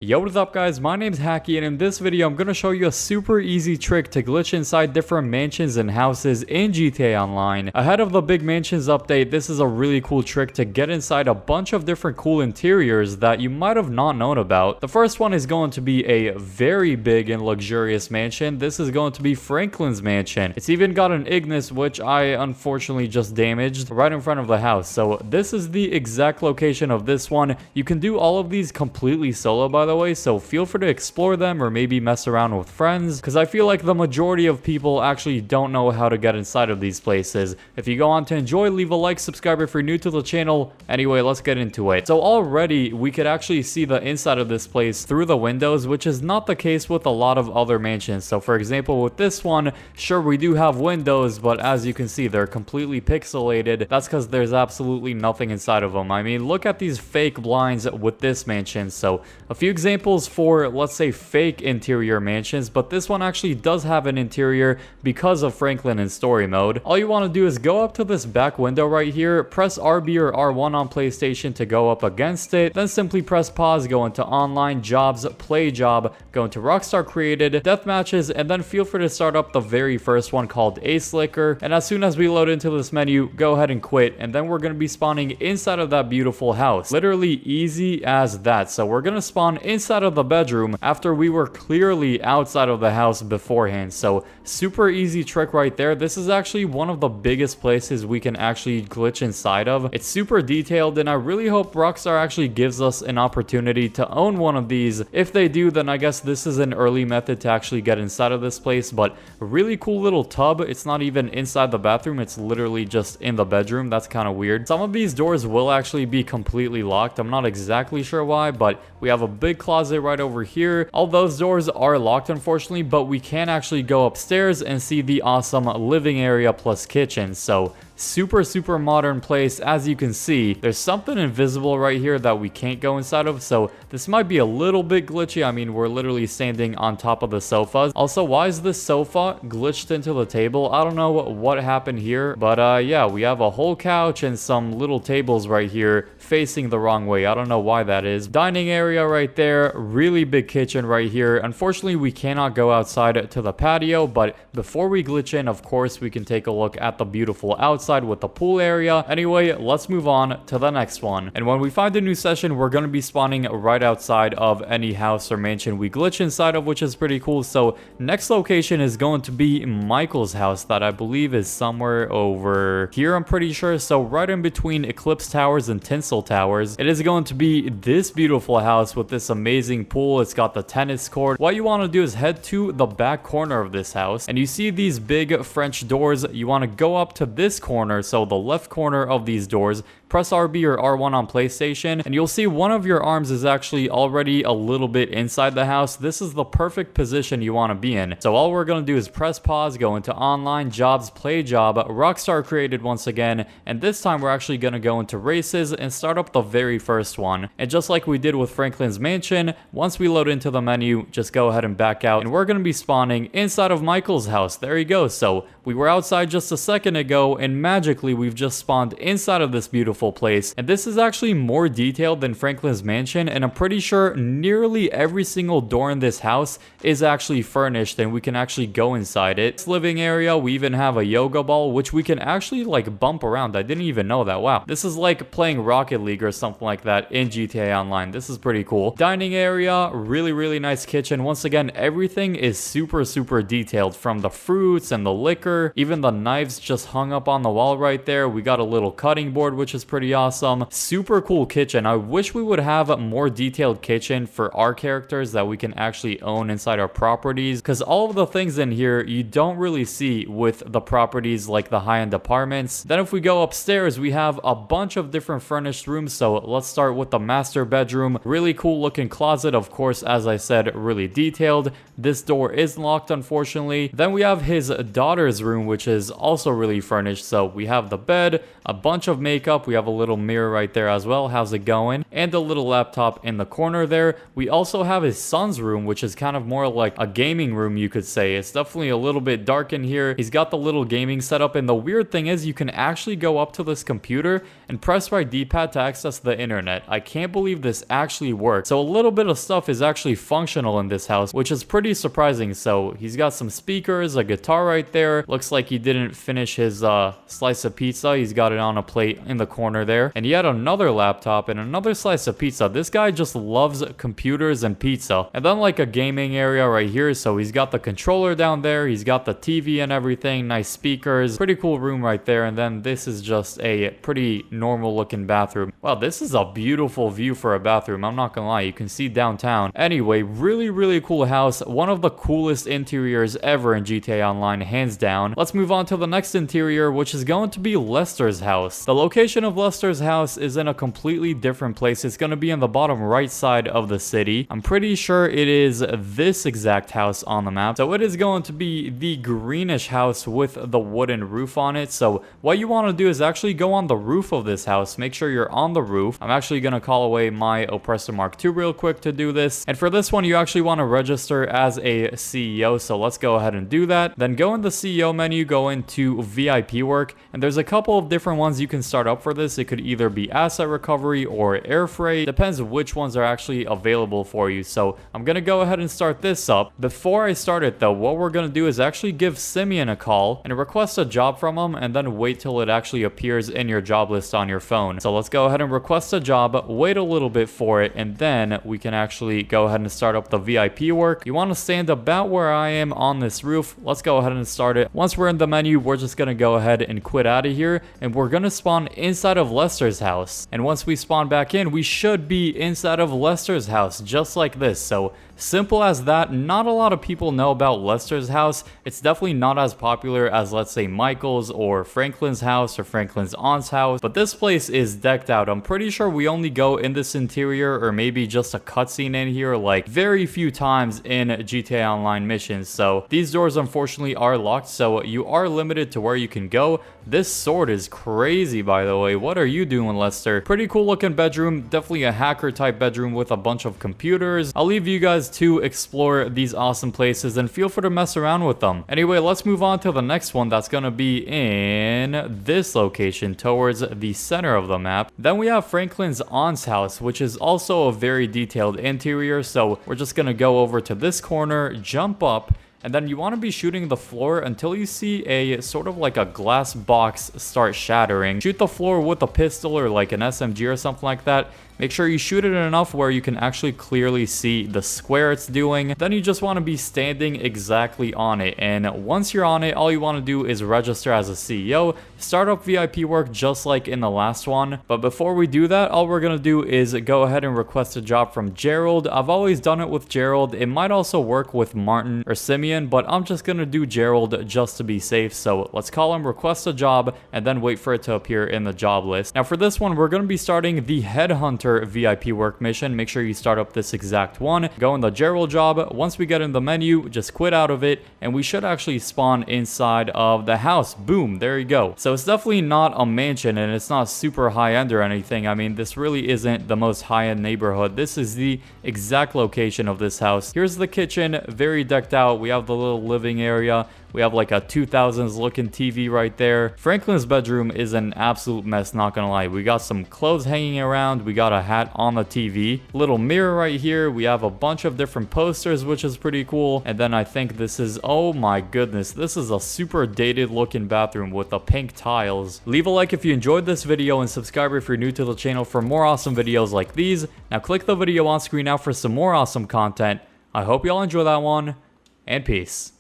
Yo, what is up guys, my name's Hakiii, and in this video I'm going to show you a super easy trick to glitch inside different mansions and houses in GTA Online. Ahead of the big mansions update, this is a really cool trick to get inside a bunch of different cool interiors that you might have not known about. The first one is going to be a very big and luxurious mansion. This is going to be Franklin's mansion. It's even got an Ignis, which I unfortunately just damaged right in front of the house. So this is the exact location of this one. You can do all of these completely solo, by the way, so feel free to explore them or maybe mess around with friends, because I feel like the majority of people actually don't know how to get inside of these places. If you go on to enjoy, leave a like, subscribe if you're new to the channel. Anyway, let's get into it. So already we could actually see the inside of this place through the windows, which is not the case with a lot of other mansions. So for example, with this one, sure, we do have windows, but as you can see, they're completely pixelated. That's because there's absolutely nothing inside of them. I mean, look at these fake blinds with this mansion. So a few examples for, let's say, fake interior mansions, but this one actually does have an interior because of Franklin in story mode. All you want to do is go up to this back window right here, press RB or R1 on PlayStation to go up against it, then simply press pause, go into online, jobs, play job, go into Rockstar created, death matches, and then feel free to start up the very first one called Ace Liquor. And as soon as we load into this menu, go ahead and quit, and then we're going to be spawning inside of that beautiful house. Literally easy as that. So we're going to spawn inside of the bedroom after we were clearly outside of the house beforehand. So super easy trick right there. This is actually one of the biggest places we can actually glitch inside of. It's super detailed, and I really hope Rockstar actually gives us an opportunity to own one of these. If they do, then I guess this is an early method to actually get inside of this place. But a really cool little tub. It's not even inside the bathroom, it's literally just in the bedroom. That's kind of weird. Some of these doors will actually be completely locked. I'm not exactly sure why, but we have a big closet right over here. All those doors are locked, unfortunately, but we can actually go upstairs and see the awesome living area plus kitchen. So super modern place. As you can see, there's something invisible right here that we can't go inside of, so this might be a little bit glitchy. I mean, we're literally standing on top of the sofas. Also, why is this sofa glitched into the table? I don't know what happened here, but yeah, we have a whole couch and some little tables right here facing the wrong way. I don't know why that is. Dining area right there, really big kitchen right here. Unfortunately, we cannot go outside to the patio, but before we glitch in, of course, we can take a look at the beautiful outside with the pool area. Anyway, let's move on to the next one. And when we find a new session, we're going to be spawning right outside of any house or mansion we glitch inside of, which is pretty cool. So next location is going to be Michael's house, that I believe is somewhere over here, I'm pretty sure. So right in between Eclipse Towers and Tinsel Towers. It is going to be this beautiful house with this amazing pool. It's got the tennis court. What you want to do is head to the back corner of this house, and you see these big French doors. You want to go up to this corner, so the left corner of these doors, press RB or R1 on PlayStation, and you'll see one of your arms is actually already a little bit inside the house. This is the perfect position you want to be in. So all we're going to do is press pause, go into online, jobs, play job, Rockstar created once again, and this time we're actually going to go into races and start up the very first one. And just like we did with Franklin's mansion, once we load into the menu, just go ahead and back out, and we're going to be spawning inside of Michael's house. There you go. So we were outside just a second ago, and magically we've just spawned inside of this beautiful place. And this is actually more detailed than Franklin's mansion, and I'm pretty sure nearly every single door in this house is actually furnished, and we can actually go inside it. This living area, we even have a yoga ball, which we can actually like bump around. I didn't even know that. Wow, this is like playing Rocket League or something like that in GTA Online. This is pretty cool. Dining area, really nice kitchen. Once again, everything is super detailed, from the fruits and the liquor, even the knives just hung up on the wall right there. We got a little cutting board, which is pretty awesome. Super cool kitchen. I wish we would have a more detailed kitchen for our characters that we can actually own inside our properties, because all of the things in here you don't really see with the properties like the high-end apartments. Then if we go upstairs, we have a bunch of different furnished rooms. So let's start with the master bedroom. Really cool looking closet, of course, as I said, really detailed. This door is locked, unfortunately. Then we have his daughter's room, which is also really furnished. So we have the bed, a bunch of makeup, we have a little mirror right there as well. How's it going? And a little laptop in the corner there. We also have his son's room, which is kind of more like a gaming room, you could say. It's definitely a little bit dark in here. He's got the little gaming setup, and the weird thing is you can actually go up to this computer and press right D-pad to access the internet. I can't believe this actually works. So a little bit of stuff is actually functional in this house, which is pretty surprising. So he's got some speakers, a guitar right there. Looks like he didn't finish his slice of pizza. He's got it on a plate in the corner there. And he had another laptop and another slice of pizza. This guy just loves computers and pizza. And then like a gaming area right here. So he's got the controller down there. He's got the TV and everything. Nice speakers. Pretty cool room right there. And then this is just a pretty normal looking bathroom. Wow, this is a beautiful view for a bathroom. I'm not gonna lie. You can see downtown. Anyway, really cool house. One of the coolest interiors ever in GTA Online, hands down. Let's move on to the next interior, which is going to be Lester's house. The location of Lester's house is in a completely different place. It's going to be in the bottom right side of the city. I'm pretty sure it is this exact house on the map. So it is going to be the greenish house with the wooden roof on it. So what you want to do is actually go on the roof of this house. Make sure you're on the roof. I'm actually going to call away my Oppressor Mark II real quick to do this. And for this one, you actually want to register as a CEO. So let's go ahead and do that. Then go in the CEO menu, go into VIP work. And there's a couple of different ones you can start up for this. It could either be asset recovery or air freight. Depends which ones are actually available for you. So I'm going to go ahead and start this up. Before I start it though, what we're going to do is actually give Simeon a call and request a job from him, and then wait till it actually appears in your job list on your phone. So let's go ahead and request a job, wait a little bit for it, and then we can actually go ahead and start up the VIP work. You want to stand about where I am on this roof. Let's go ahead and start it. Once we're in the menu, we're just going to go ahead and quit out of here, and we're going to spawn inside of Lester's house. And once we spawn back in, we should be inside of Lester's house just like this. So simple as that. Not a lot of people know about Lester's house. It's definitely not as popular as, let's say, Michael's or Franklin's house or Franklin's aunt's house, but this place is decked out. I'm pretty sure we only go in this interior, or maybe just a cutscene in here, like very few times in GTA Online missions. So these doors unfortunately are locked, so you are limited to where you can go. This sword is crazy, by the way. What are you doing, Lester? Pretty cool looking bedroom. Definitely a hacker type bedroom with a bunch of computers. I'll leave you guys to explore these awesome places and feel free to mess around with them. Anyway, let's move on to the next one. That's going to be in this location towards the center of the map. Then we have Franklin's aunt's house, which is also a very detailed interior. So we're just going to go over to this corner, jump up, and then you want to be shooting the floor until you see a sort of like a glass box start shattering. Shoot the floor with a pistol or like an SMG or something like that. Make sure you shoot it enough where you can actually clearly see the square it's doing. Then you just want to be standing exactly on it. And once you're on it, all you want to do is register as a CEO. Start up VIP work just like in the last one. But before we do that, all we're going to do is go ahead and request a job from Gerald. I've always done it with Gerald. It might also work with Martin or Simeon, but I'm just going to do Gerald just to be safe. So let's call him, request a job, and then wait for it to appear in the job list. Now for this one, we're going to be starting the Headhunter VIP work mission. Make sure you start up this exact one. Go in the Gerald job. Once we get in the menu, just quit out of it, and we should actually spawn inside of the house. Boom, there you go. So it's definitely not a mansion, and it's not super high-end or anything. I mean, this really isn't the most high-end neighborhood. This is the exact location of this house. Here's the kitchen, very decked out. We have the little living area. We have like a 2000s looking TV right there. Franklin's bedroom is an absolute mess, not gonna lie. We got some clothes hanging around. We got a hat on the TV. Little mirror right here. We have a bunch of different posters, which is pretty cool. And then I think this is, oh my goodness, this is a super dated looking bathroom with the pink tiles. Leave a like if you enjoyed this video, and subscribe if you're new to the channel for more awesome videos like these. Now click the video on screen now for some more awesome content. I hope y'all enjoy that one, and peace.